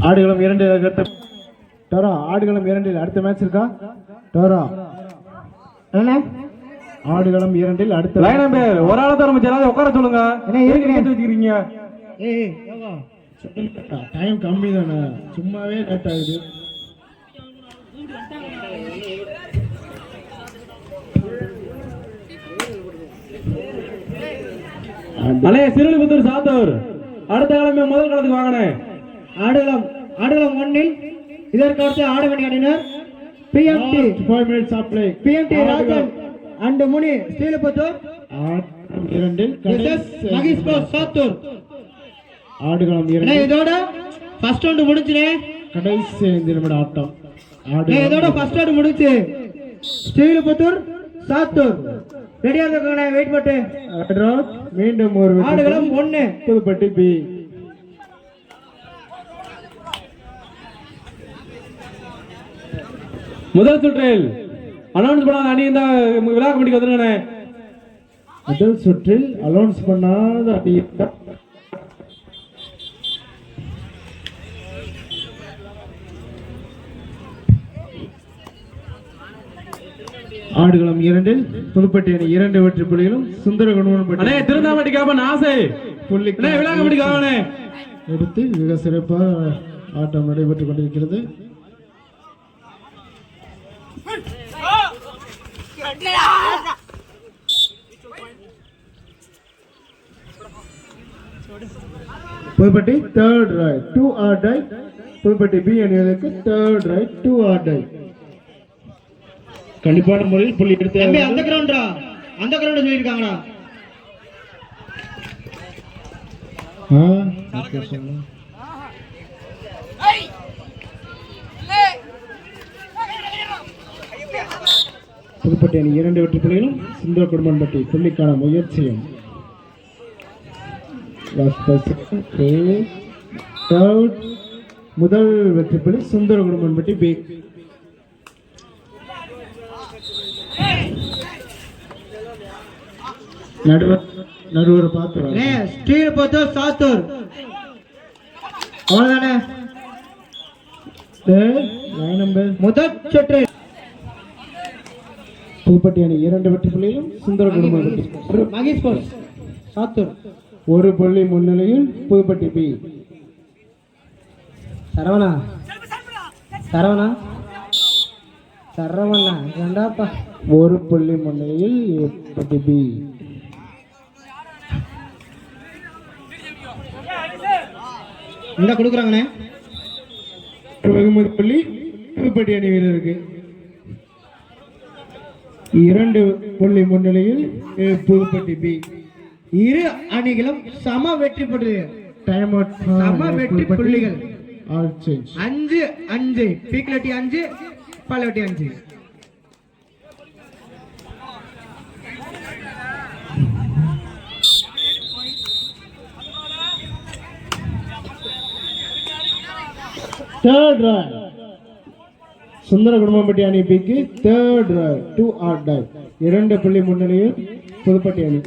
ஆடுகளம் 2 அடுத்த டோரா ஆடுகளம் 2 அடுத்த மேட்ச் இருக்கா டோரா என்ன ஆடுகளம் 2 அடுத்த லைன் நம்பர் ஒரு ஆள தர மச்சான் உட்கார சொல்லுங்க என்ன ஏற்கனவே வச்சிருக்கீங்க ஏய் ஏவா டைம் கம்மி தானே சும்மாவே லேட் ஆகுது அலே சிறுலிபுத்தூர் சாத்தூர் அடுத்த கிழமை முதல் களத்துக்கு வாங்கினே ஆடுகளம் 1 இல் இதற்கு அடுத்து ஆடவணி அணியினர் PMT 5 minutes of play PMT Rajan and Muni Srivilliputhur ஆடுகளம் 2 இல் மகிஸ்போர் சாத்தூர் ஆடுகளம் 2 இதோட ஃபர்ஸ்ட் ரவுண்ட் முடிஞ்சுனே கடைசி 5 நிமிட ஆட்டம் ஆடுகளம் இதோட ஃபர்ஸ்ட் ரவுண்ட் முடிஞ்சு ஸ்ரீலிபுத்தூர் சாத்தூர் ரெடியா இருக்கங்க வெயிட் பண்ணு மீண்டும் ஒரு ஆடுகளம் 1 புதுப்பட்டி பி முதல் சுற்றில் அனௌன்ஸ் பண்ணாத அணி இந்த விழா கமிட்டிக்கு வந்துருங்க முதல் சுற்றில் அனௌன்ஸ் பண்ணாத அணி ஆடுகளம் 2 புதுப்பட்டி அணி 2 வெற்றி புள்ளிகளும் சுந்தரகுணவன்பட்டி திருந்தாமட்டிக்காம ஆசை புள்ளி விழா கமிட்டிக்கு எடுத்து மிக சிறப்பாக ஆட்டம் நடைபெற்றுக் கொண்டிருக்கிறது Puduppatti third raid 2 or die Puduppatti B அணிகளுக்கு தேர்ட் ரைட் 2 ஆர் டை கண்டிப்பான முறையில் புள்ளி எடுத்து அந்த கிரவுண்ட் சொல்லியிருக்காங்களா புதுப்பட்டி அணி 2 வெற்றி புள்ளிகளும் சுந்தர குடும்பம்பட்டி புள்ளிக்கான முயற்சியும் முதல் வெற்றி புள்ளி சுந்தர குடும்பம்பட்டி பி நடுவர் பார்த்து ஸ்ரீலிபுத்தூர் சாத்தூர் அவ்வளவுதானே முதல் சுற்று புதுப்பட்டி அணி 2 வெற்றி புள்ளியிலும் சுந்தர குடும்பம்பட்டி மகேஸ்வர் சாத்தூர் 1 புள்ளி முன்னிலையில் புதுப்பட்டி பி சரவணா ரெண்டாப்பா 1 புள்ளி முன்னிலையில் புதுப்பட்டி பி என்ன கொடுக்குறாங்கண்ணே வெகுமதி புள்ளி புதுப்பட்டி அணி வீரருக்கு 2 புள்ளி முன்னிலையில் புதுப்பட்டி பி இரு அணிகளும் சம வெற்றி புள்ளிகள் 5-5 பீக்லட்டி 5 பாலவட்டி 5 தேர்ட் ரைட் சுந்தர குடும்பம்பட்டி அணி பிக்கு தேர்ட் ரைட் 2 ஆர் டை 2 புள்ளி முன்னிலையில் புதுப்பட்டி அணி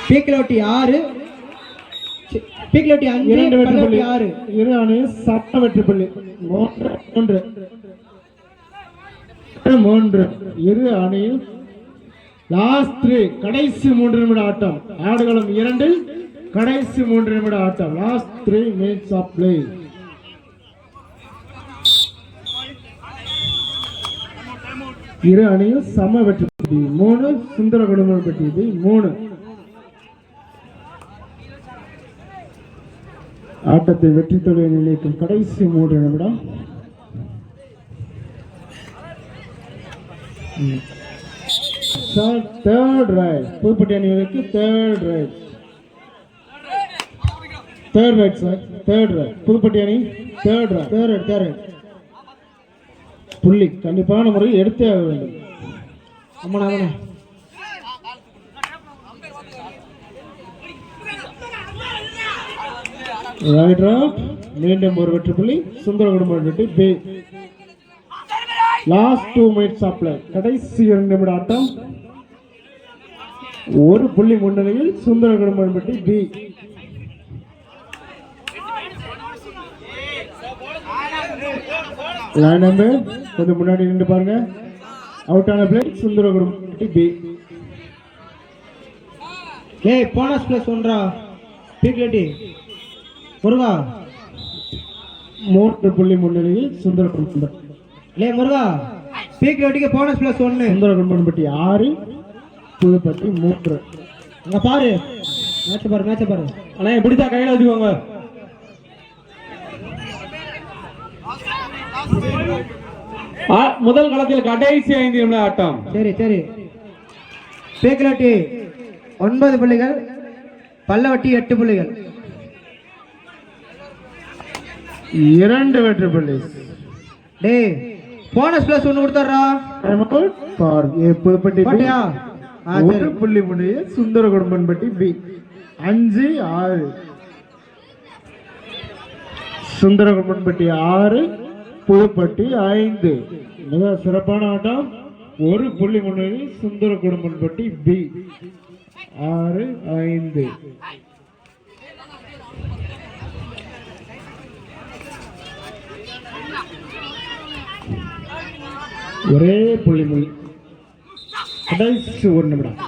பீக்லட்டி 6 பீக்லட்டி 5 2 வெற்றி புள்ளி 6 இரு அணி சட்ட வெற்றி புள்ளி 3 இரு அணியில் லாஸ்ட் 3 கடைசி 3 நிமிட ஆட்டம் ஆடுகளம் 2 கடைசி 3 நிமிட ஆட்டம் லாஸ்ட் 3 minutes of play இரு அணியில் சம வெற்றி புள்ளி 3 சுந்தர குடும்பம்பட்டி 3 ஆட்டத்தை வெற்றி தொகை நிலைக்கும் கடைசி 3 நிமிடம் தேர்ட் ரைட் புதுப்பட்டி அணிகளுக்கு third raid sir third raid Puduppatti அணி தேர்ட் ரைட் புள்ளி கண்டிப்பான முறையில் எடுத்தே ஆக வேண்டும் அம்மனா மீண்டும் ஒரு வெற்றி புள்ளி சுந்தர குடும்பம்பட்டி B last 2 minutes of play கடைசி 2 நிமிட ஆட்டம் 1 புள்ளி முன்னிலையில் சுந்தர குடும்பம்பட்டி பி லைன் நம்பர் கொஞ்சம் முன்னாடி நின்று பாருங்க. அவுட் ஆன பிளே சுந்தரகுரும்பட்டி பி. ஏய் போனஸ் பிளஸ் ஒன்றா பீக்லெட்டி முருகா 3 புள்ளி முன்னிலையில் சுந்தரகுரும்பட்டி. லே முருகா பீக்லெட்டிக்கு போனஸ் பிளஸ் 1. சுந்தரகுரும்பட்டி 6 புதுப்பட்டி 3. அங்க பாரு மேட்ச் பாரு. அண்ணே பிடிச்சா கையில வச்சுக்கோங்க. முதல் களத்தில் கடைசி 5 நிமிட ஆட்டம். சரி பீக்லெட்டி 9 புள்ளிகள், பல்லவட்டி 8 புள்ளிகள். 2 வெற்றி புள்ளி. டேய் போனஸ் பிளஸ் 1 கொடுத்தறா. For A Puduppatti B. போட்டியா? 1 புள்ளி முன்னிலையில் சுந்தரகுரும்பட்டி பி. 5-6. சுந்தரகுரும்பட்டி 6 புதுப்பட்டி 5. மிக சிறப்பான ஆட்டம். 1 புள்ளி முன்னிலையில் சுந்தரகுரும்பட்டி பி. 6-5. ஒரே புள்ளி முள்ளி கடைசி 1 நிமிடம்.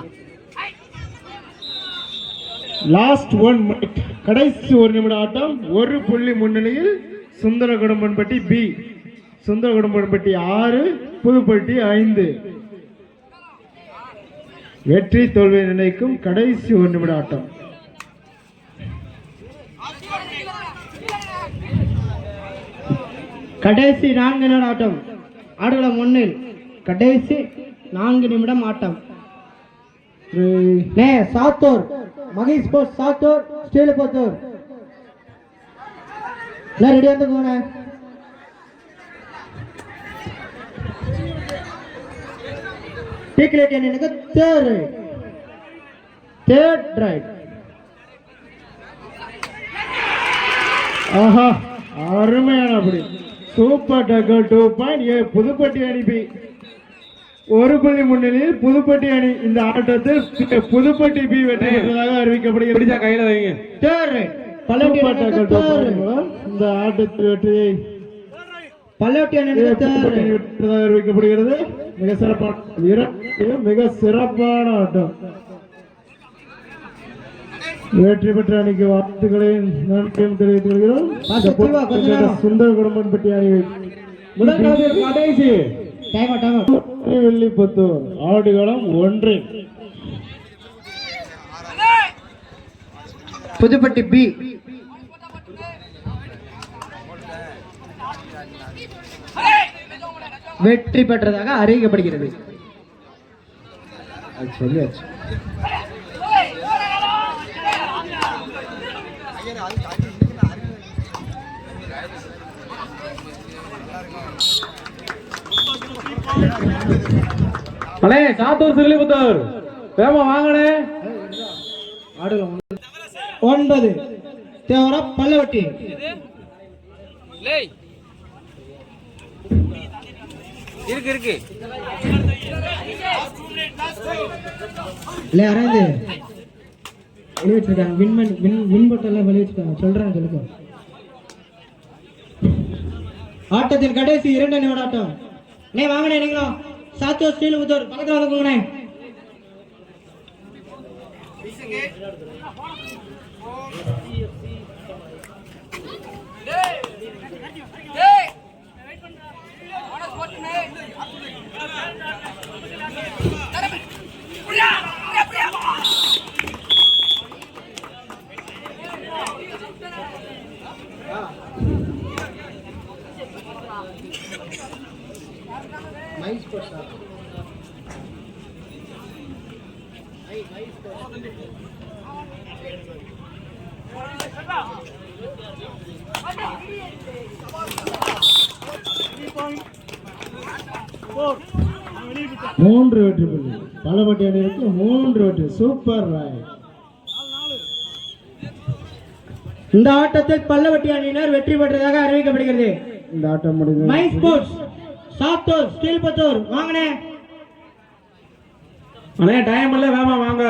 Last 1 minute. கடைசி 1 நிமிட ஆட்டம். 1 புள்ளி முன்னிலையில் சுந்தரகுரும்பட்டி பி. சுந்தரகுரும்பட்டி 6 புதுப்பட்டி 5. வெற்றி தோல்வியை நிர்ணயிக்கும் கடைசி 1 நிமிட ஆட்டம். கடைசி 4 நிமிட ஆட்டம். ஆடுகளம் 1 கடைசி 4 நிமிடம் ஆட்டம். சாத்தூர் மகேஷ் போஸ் சாத்தூர் ஸ்ரீலபுத்தூர் ரெடியா இருந்துக்கோங்க. பீக்லெட்டி எனக்கு தேர்ட் ரைட். ஆஹா அருமையான அப்படி சூப்பர் டக்கர் 2 பாயிண்ட். புதுப்பட்டி அனுப்பி 1 புள்ளி முன்னிலையில் புதுப்பட்டி அணி இந்த ஆட்டத்தில் புதுப்பட்டி பி வெற்றி பெற்றதாக அறிவிக்கப்படுகிறது. கையில வைங்க. இந்த ஆட்டத்தில் வெற்றியை பல்லவட்டி அணி அறிவிக்கப்படுகிறது. மிக சிறப்பான ஆட்டம். வெற்றி பெற்ற அணிக்கு வாழ்த்துக்களை நன்றியும் தெரிவித்துக் கொள்கிறோம். சுந்தரகுரும்பட்டி அணி முதல் களத்தில் கடைசி வெள்ளிப்புத்தூர் ஆடுகளம் 1 புதுப்பட்டி பி. வெற்றி பெற்றதாக அறிவிக்கப்படுகிறது. சொல்லியாச்சு. அண்ணே சாத்தூர் சிறுலிபுத்தூர் வேமா வாங்கண்ணே. ஆடுகளம் 9 தேவரா பல்லவட்டி. இருக்கு இல்ல அரேந்து வெளியிட்டிருக்காங்க. வின் பட்டெல்லாம் வெளியிட்டிருக்காங்க. சொல்லுங்க. ஆட்டத்தின் கடைசி 2 நிமிட ஆட்டம். வாங்கண்ணே நீங்களும் சாத்தூர் ஸ்ரீலபுத்தூர் பக்கத்தில் வந்துக்கோங்கண்ணே. மூன்று வெற்றி புள்ளி பலபட்டி அணிக்கு 3 வெற்றி. சூப்பர் ராய். இந்த ஆட்டத்தில் பல்லவட்டி அணியினர் வெற்றி பெற்றதாக அறிவிக்கப்படுகிறது. இந்த ஆட்டம் முடிந்தது. மை ஸ்போர்ட்ஸ் சாத்தூர் ஸ்ரீலபுத்தூர் வாங்கண்ணே. அண்ணே டைம் இல்ல வேமா வாங்க.